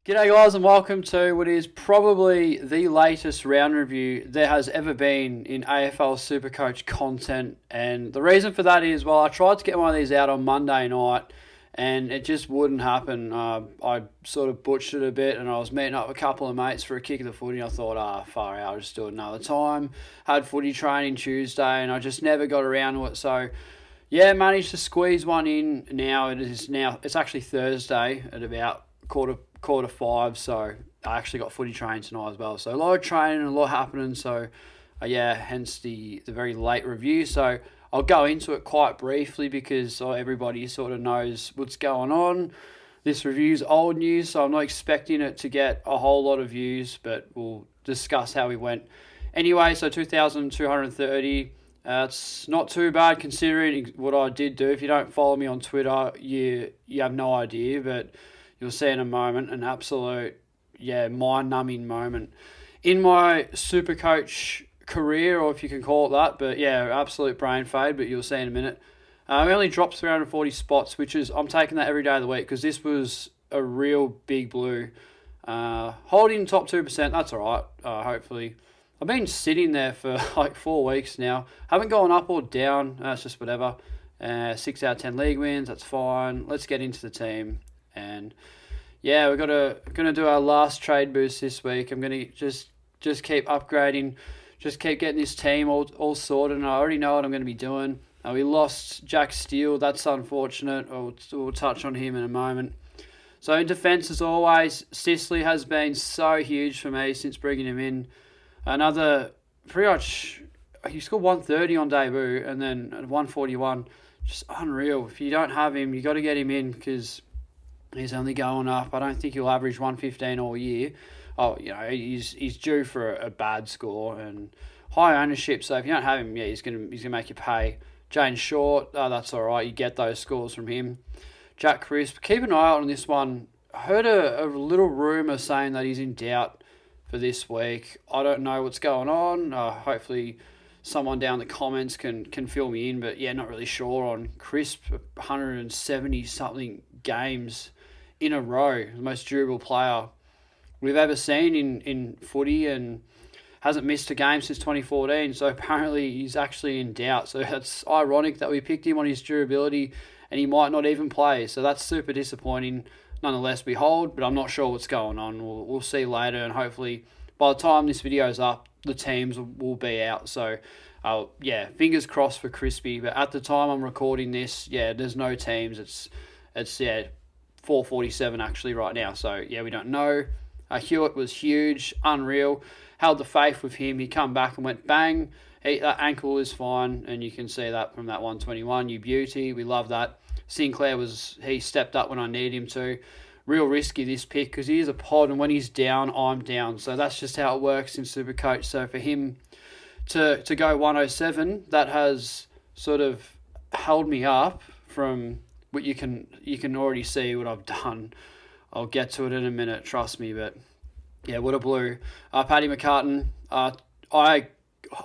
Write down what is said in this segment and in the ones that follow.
G'day guys and welcome to what is probably the latest round review there has ever been in AFL Supercoach content, and the reason for that is, well, I tried to get one of these out on Monday night and it just wouldn't happen. I sort of butchered it a bit and I was meeting up with a couple of mates for a kick of the footy and I thought, far out, I'll just do it another time. Had footy training Tuesday and I just never got around to it, so yeah, managed to squeeze one in now. It's actually Thursday at about quarter five, so I actually got footy training tonight as well. So a lot of training and a lot happening. So hence the very late review. So I'll go into it quite briefly because everybody sort of knows what's going on. This review's old news, so I'm not expecting it to get a whole lot of views, but we'll discuss how we went. Anyway, so 2,230. It's not too bad considering what I did do. If you don't follow me on Twitter, you have no idea, but you'll see in a moment an absolute, mind-numbing moment in my Supercoach career, or if you can call it that. But yeah, absolute brain fade, but you'll see in a minute. We only dropped 340 spots, which is, I'm taking that every day of the week because this was a real big blue. Holding top 2%, that's all right, hopefully. I've been sitting there for like 4 weeks now. Haven't gone up or down, it's just whatever. 6 out of 10 league wins, that's fine. Let's get into the team. And yeah, we're gonna do our last trade boost this week. I'm gonna just keep upgrading, just keep getting this team all sorted. And I already know what I'm gonna be doing. We lost Steele. That's unfortunate. We'll touch on him in a moment. So in defence, as always, Sicily has been so huge for me since bringing him in. Another pretty much, he scored 130 on debut and then 141. Just unreal. If you don't have him, you got to get him in because he's only going up. I don't think he'll average 115 all year. He's due for a bad score and high ownership. So if you don't have him, he's gonna make you pay. James Short, that's all right. You get those scores from him. Jack Crisp, keep an eye out on this one. I heard a little rumour saying that he's in doubt for this week. I don't know what's going on. Hopefully someone down in the comments can fill me in. But yeah, not really sure on Crisp. 170 something games in a row, the most durable player we've ever seen in footy, and hasn't missed a game since 2014. So apparently he's actually in doubt. So it's ironic that we picked him on his durability and he might not even play. So that's super disappointing. Nonetheless, we hold, but I'm not sure what's going on. We'll see later, and hopefully by the time this video is up, the teams will be out. So fingers crossed for Crispy. But at the time I'm recording this, there's no teams. It's 4:47 actually right now. So yeah, we don't know. Hewitt was huge, unreal. Held the faith with him. He come back and went bang. That ankle is fine, and you can see that from that 121. You beauty, we love that. Sinclair he stepped up when I need him to. Real risky this pick because he is a pod, and when he's down, I'm down. So that's just how it works in Supercoach. So for him to go 107, that has sort of held me up from what you can already see what I've done. I'll get to it in a minute, trust me. But yeah, what a blue. Paddy McCartan. I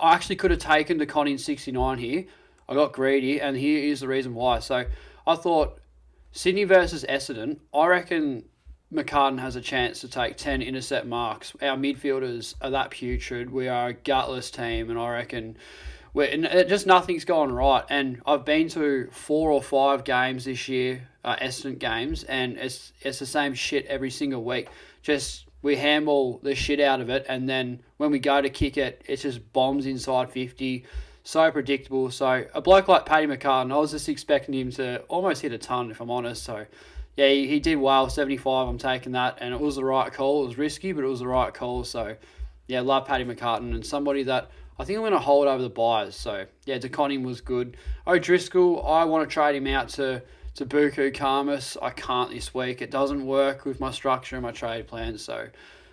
actually could have taken the Connie 69 here. I got greedy, and here is the reason why. So I thought Sydney versus Essendon, I reckon McCartan has a chance to take 10 intercept marks. Our midfielders are that putrid. We are a gutless team, and I reckon just nothing's gone right. And I've been to 4 or 5 games this year, Essendon games, and it's the same shit every single week. Just we handball the shit out of it, and then when we go to kick it, it just bombs inside 50. So predictable. So a bloke like Paddy McCartan, I was just expecting him to almost hit a ton, if I'm honest. So yeah, he did well. 75, I'm taking that, and it was the right call. It was risky, but it was the right call. So yeah, love Paddy McCartan, and somebody that I think I'm going to hold over the buyers. So yeah, DeConning was good. O'Driscoll, I want to trade him out to Buku Karmas. I can't this week. It doesn't work with my structure and my trade plans. So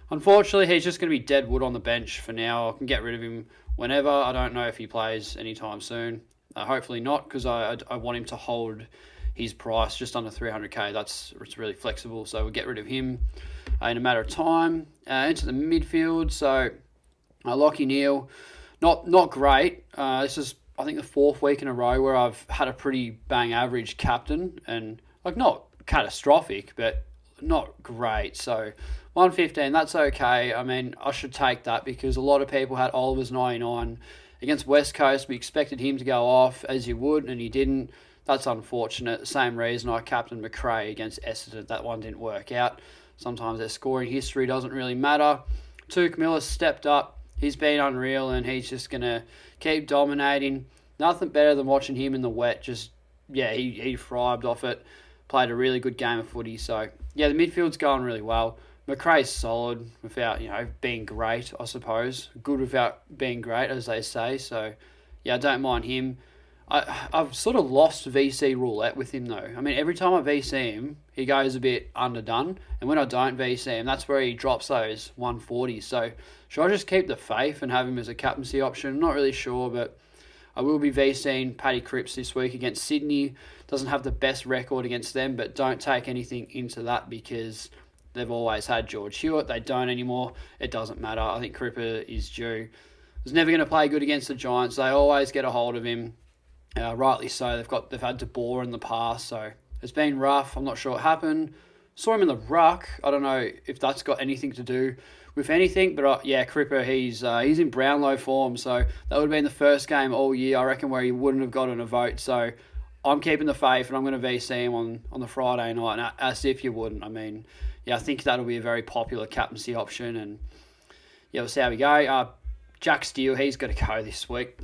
unfortunately, he's just going to be dead wood on the bench for now. I can get rid of him whenever. I don't know if he plays anytime soon. Hopefully not, because I want him to hold his price just under 300k. It's really flexible, so we'll get rid of him in a matter of time. Into the midfield, so Lockie Neal, not great. This is, I think, the 4th week in a row where I've had a pretty bang average captain, and like not catastrophic, but not great. So 115, that's okay. I mean, I should take that because a lot of people had Oliver's 99 against West Coast. We expected him to go off, as you would, and he didn't. That's unfortunate. Same reason I captained McRae against Essendon. That one didn't work out. Sometimes their scoring history doesn't really matter. Tuke Miller stepped up. He's been unreal, and he's just going to keep dominating. Nothing better than watching him in the wet. He thrived off it. Played a really good game of footy. So, yeah, the midfield's going really well. McRae's solid without, being great, I suppose. Good without being great, as they say. So, yeah, I don't mind him. I've sort of lost VC roulette with him, though. I mean, every time I VC him, he goes a bit underdone. And when I don't VC him, that's where he drops those 140s. So, should I just keep the faith and have him as a captaincy option? I'm not really sure, but I will be VCing Paddy Cripps this week against Sydney. Doesn't have the best record against them, but don't take anything into that because they've always had George Hewitt. They don't anymore. It doesn't matter. I think Cripper is due. Was never going to play good against the Giants. They always get a hold of him. Rightly so. They've had DeBoer in the past, so it's been rough. I'm not sure what happened. Saw him in the ruck. I don't know if that's got anything to do with anything, but Cripper, he's in Brownlow form, so that would have been the first game all year, I reckon, where he wouldn't have gotten a vote. So I'm keeping the faith, and I'm going to VC him on the Friday night, and as if you wouldn't. I mean, I think that'll be a very popular captaincy option, and we'll see how we go. Jack Steele, he's got to go this week.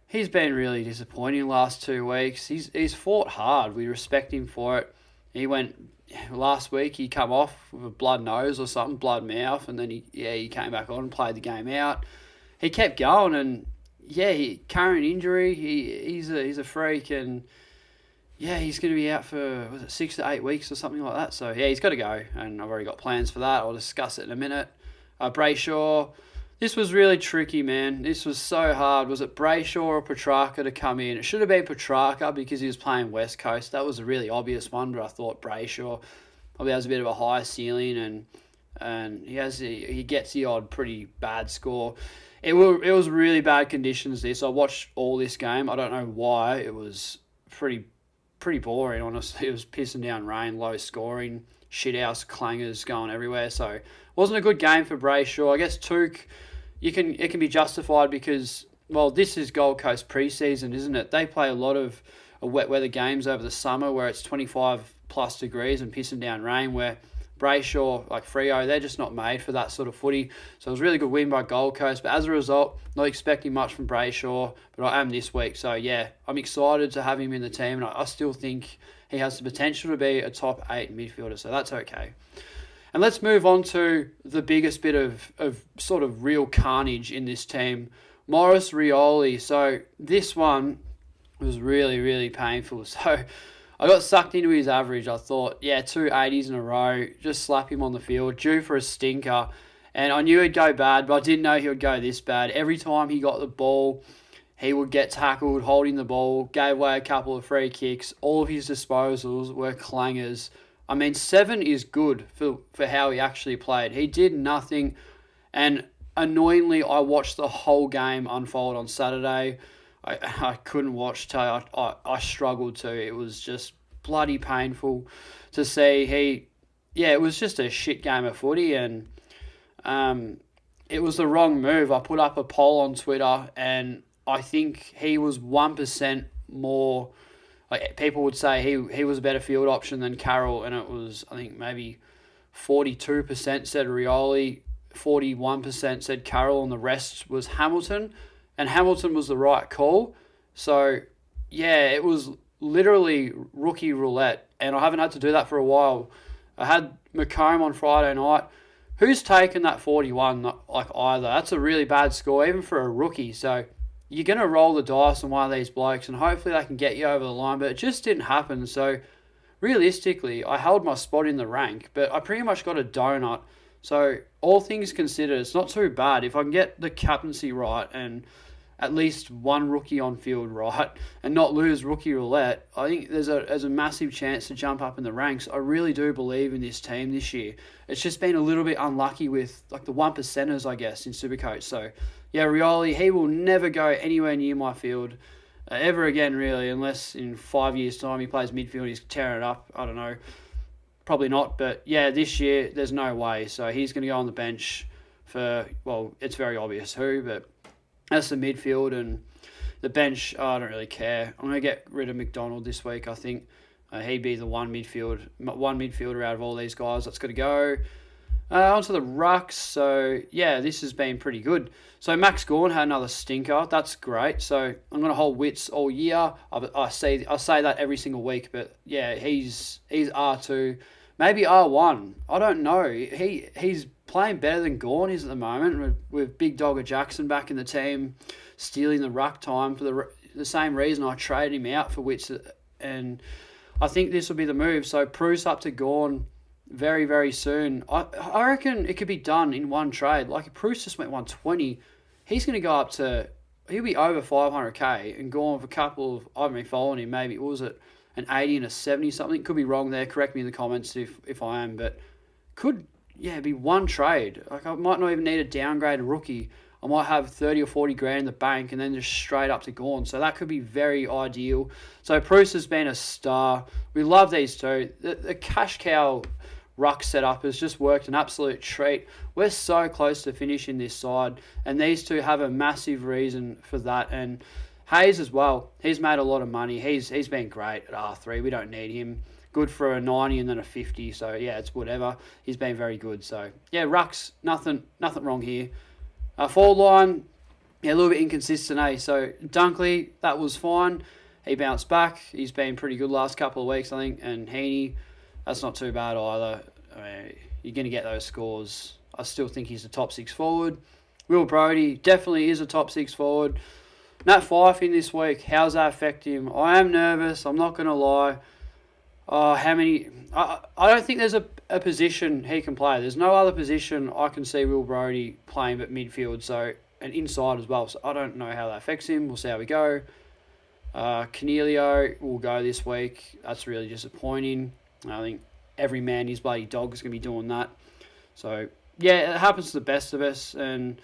He's been really disappointing the last 2 weeks. He's fought hard. We respect him for it. He went last week. He come off with a blood nose or something, blood mouth, and then he came back on and played the game out. He kept going, and he carrying injury. He's a freak, and he's going to be out for 6 to 8 weeks or something like that. So he's got to go, and I've already got plans for that. I'll discuss it in a minute. Brayshaw. This was really tricky, man. This was so hard. Was it Brayshaw or Petrarca to come in? It should have been Petrarca because he was playing West Coast. That was a really obvious one, but I thought Brayshaw probably has a bit of a higher ceiling, and he gets the odd pretty bad score. It was really bad conditions. I watched all this game. I don't know why. It was pretty boring, honestly. It was pissing down rain, low scoring, shithouse clangers going everywhere. So it wasn't a good game for Brayshaw. I guess Tuke, it can be justified because, well, this is Gold Coast preseason, isn't it? They play a lot of wet weather games over the summer where it's 25 plus degrees and pissing down rain, where Brayshaw, like Freo, they're just not made for that sort of footy. So it was a really good win by Gold Coast. But as a result, not expecting much from Brayshaw, but I am this week. So, I'm excited to have him in the team, and I still think he has the potential to be a top 8 midfielder, so that's okay. And let's move on to the biggest bit of sort of real carnage in this team, Maurice Rioli. So this one was really, really painful. So I got sucked into his average. I thought, 2 80s in a row, just slap him on the field, due for a stinker. And I knew he'd go bad, but I didn't know he would go this bad. Every time he got the ball, he would get tackled holding the ball, gave away a couple of free kicks. All of his disposals were clangers. I mean, 7 is good for how he actually played. He did nothing, and annoyingly, I watched the whole game unfold on Saturday. I couldn't watch till I struggled to. It was just bloody painful to see. It was just a shit game of footy, and it was the wrong move. I put up a poll on Twitter, and I think he was 1% more. Like, people would say he was a better field option than Carroll, and it was, I think, maybe 42% said Rioli, 41% said Carroll, and the rest was Hamilton. And Hamilton was the right call. So, it was literally rookie roulette, and I haven't had to do that for a while. I had Macomb on Friday night. Who's taken that 41 either? That's a really bad score, even for a rookie. So you're going to roll the dice on one of these blokes, and hopefully they can get you over the line, but it just didn't happen. So realistically, I held my spot in the rank, but I pretty much got a donut. So all things considered, it's not too bad. If I can get the captaincy right and at least one rookie on field right and not lose rookie roulette, I think there's a massive chance to jump up in the ranks. I really do believe in this team this year. It's just been a little bit unlucky with like the 1%ers, I guess, in Supercoach. So Rioli, he will never go anywhere near my field ever again, really, unless in 5 years' time he plays midfield, he's tearing it up. I don't know. Probably not, but yeah, this year there's no way. So he's going to go on the bench for, well, it's very obvious who, but that's the midfield. And the bench, I don't really care. I'm going to get rid of McDonald this week, I think. He'd be the one midfielder out of all these guys that's got to go. Onto the rucks. So, yeah, this has been pretty good. So, Max Gawn had another stinker. That's great. So, I'm going to hold Wits all year. I say that every single week. But, yeah, he's R2. Maybe R1. I don't know. He's playing better than Gawn is at the moment with Big Dogger Jackson back in the team, stealing the ruck time for the same reason I traded him out for Wits. And I think this will be the move. So, Bruce up to Gawn very, very soon. I reckon it could be done in one trade. Like, if Bruce just went 120, he's going to go up to... He'll be over 500k and go on with a couple of... I've been following him. Maybe it was at an 80 and a 70 something. Could be wrong there. Correct me in the comments if I am. But could, be one trade. Like, I might not even need a downgraded rookie. I might have 30 or 40 grand in the bank and then just straight up to Gawn. So that could be very ideal. So Bruce has been a star. We love these two. The cash cow ruck setup has just worked an absolute treat. We're so close to finishing this side, and these two have a massive reason for that. And Hayes as well. He's made a lot of money. He's been great at R3. We don't need him. Good for a 90 and then a 50. So, yeah, it's whatever. He's been very good. So, yeah, rucks, nothing wrong here. Forward line, a little bit inconsistent, eh? So, Dunkley, that was fine. He bounced back. He's been pretty good last couple of weeks, I think. And Heaney, that's not too bad either. I mean, you're going to get those scores. I still think he's a top 6 forward. Will Brodie definitely is a top 6 forward. Nat Fyfe in this week, how's that affect him? I am nervous, I'm not going to lie. How many... I don't think there's a position he can play. There's no other position I can see Will Brodie playing but midfield, so and inside as well. So I don't know how that affects him. We'll see how we go. Cornelio will go this week. That's really disappointing. I think every man, his bloody dog, is going to be doing that. So, yeah, it happens to the best of us, and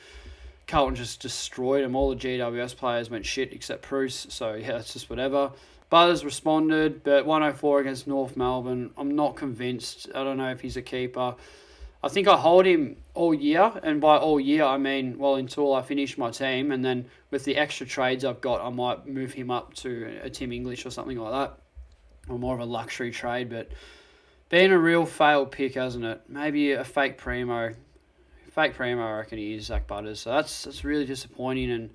Carlton just destroyed them. All the GWS players went shit except Bruce, so, yeah, it's just whatever. Butters responded, but 104 against North Melbourne. I'm not convinced. I don't know if he's a keeper. I think I hold him all year, and by all year, I mean, well, until I finish my team, and then with the extra trades I've got, I might move him up to a Tim English or something like that, or more of a luxury trade, but been a real failed pick, hasn't it? Maybe a fake primo. Fake primo, I reckon he is, Zach Butters. So that's really disappointing, and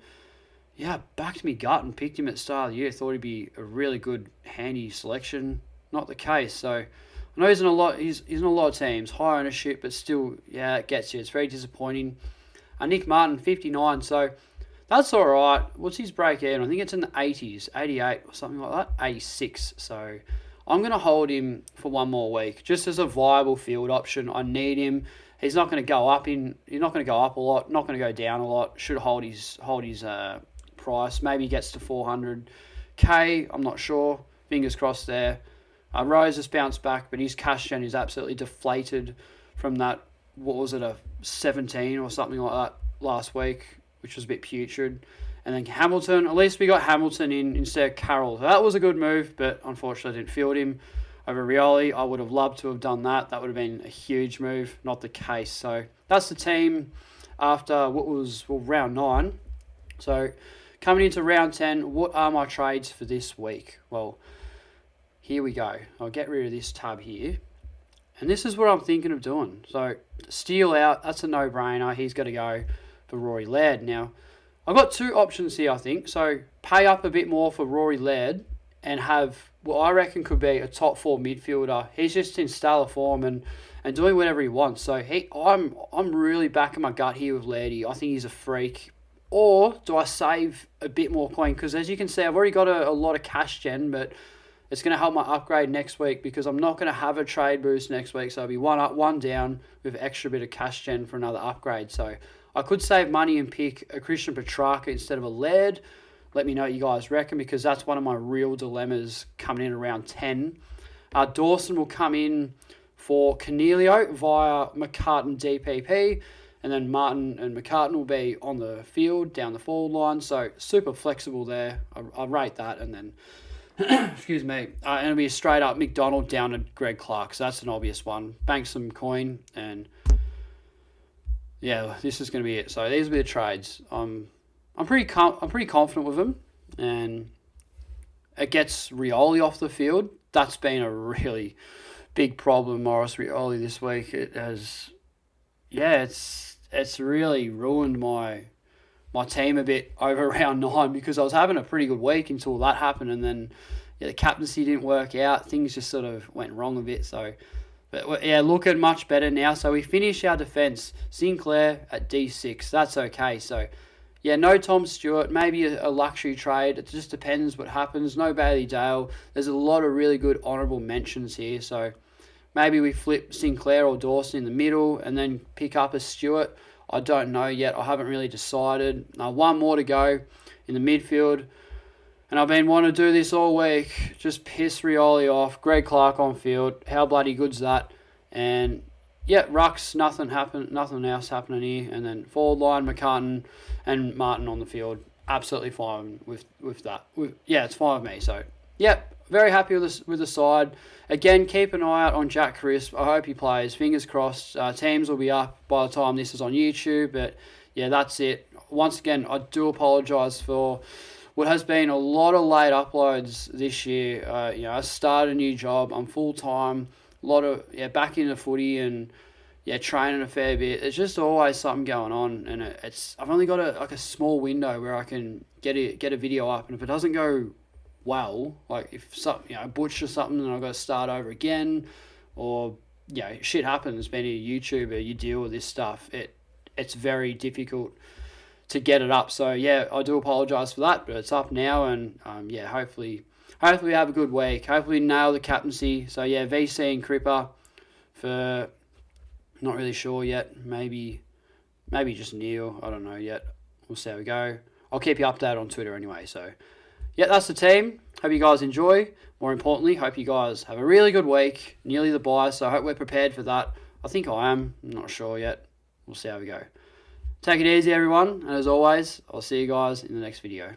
yeah, backed me gut and picked him at the start of the year. Thought he'd be a really good, handy selection. Not the case. So I know he's in a lot. He's in a lot of teams, high ownership, but still, yeah, it gets you. It's very disappointing. Nick Martin, 59. So that's all right. What's his break even? I think it's in the 80s, 88 or something like that. 86. So I'm going to hold him for one more week, just as a viable field option. I need him. He's not going to go up He's not going to go up a lot. Not going to go down a lot. Should hold his price. Maybe he gets to 400k. I'm not sure. Fingers crossed there. Rose has bounced back, but his cash gen is absolutely deflated from that. What was it, a 17 or something like that last week, which was a bit putrid. And then Hamilton, at least we got Hamilton in instead of Carroll. So that was a good move, but unfortunately I didn't field him over Rioli. I would have loved to have done that. That would have been a huge move. Not the case. So that's the team after round 9. So coming into round 10, what are my trades for this week? Well, here we go. I'll get rid of this tab here. And this is what I'm thinking of doing. So Steele out. That's a no-brainer. He's got to go for Rory Laird. Now, I've got two options here, I think. So pay up a bit more for Rory Laird and have what I reckon could be a top 4 midfielder. He's just in stellar form and doing whatever he wants. So I'm really backing my gut here with Lairdy. I think he's a freak. Or do I save a bit more coin? Because as you can see, I've already got a lot of cash gen, but it's going to help my upgrade next week because I'm not going to have a trade boost next week. So I'll be one up, one down with extra bit of cash gen for another upgrade. So I could save money and pick a Christian Petrarca instead of a Laird. Let me know what you guys reckon because that's one of my real dilemmas coming in around 10. Dawson will come in for Cornelio via McCartan DPP. And then Martin and McCartan will be on the field, down the forward line. So super flexible there. I rate that. And then Excuse me. And it'll be a straight up McDonald down to Greg Clark. So that's an obvious one. Bank some coin, and yeah, this is going to be it. So these will be the trades. I'm pretty confident with them, and it gets Rioli off the field. That's been a really big problem, Morris Rioli, this week. It has, yeah, it's really ruined my team a bit over round 9, because I was having a pretty good week until that happened, and then the captaincy didn't work out. Things just sort of went wrong a bit. So, but yeah, looking much better now. So we finish our defence, Sinclair at D6. That's okay. So yeah, no Tom Stewart, maybe a luxury trade. It just depends what happens. No Bailey Dale. There's a lot of really good honourable mentions here. So maybe we flip Sinclair or Dawson in the middle and then pick up a Stewart. I don't know yet. I haven't really decided. One more to go in the midfield. And I've been wanting to do this all week. Just piss Rioli off. Greg Clark on field. How bloody good's that? And yeah, Ruck's nothing else happening here. And then forward line, McCartan and Martin on the field. Absolutely fine with that. Yeah, it's fine with me. So yeah, very happy with the side. Again, keep an eye out on Jack Crisp. I hope he plays. Fingers crossed. Teams will be up by the time this is on YouTube. But yeah, that's it. Once again, I do apologise for what has been a lot of late uploads this year. I started a new job. I'm full time. A lot of back into footy and training a fair bit. There's just always something going on, and I've only got a small window where I can get a video up, and if it doesn't go well, like if I butcher something and I've got to start over again, or shit happens. Being a YouTuber, you deal with this stuff. It's very difficult to get it up. So yeah, I do apologise for that, but it's up now, and hopefully we have a good week. Hopefully nail the captaincy. So yeah, VC and Cripper for not really sure yet. Maybe just Neil. I don't know yet. We'll see how we go. I'll keep you updated on Twitter anyway. So yeah, that's the team. Hope you guys enjoy. More importantly, hope you guys have a really good week. Nearly the bye, so I hope we're prepared for that. I think I am. I'm not sure yet. We'll see how we go. Take it easy, everyone. And as always, I'll see you guys in the next video.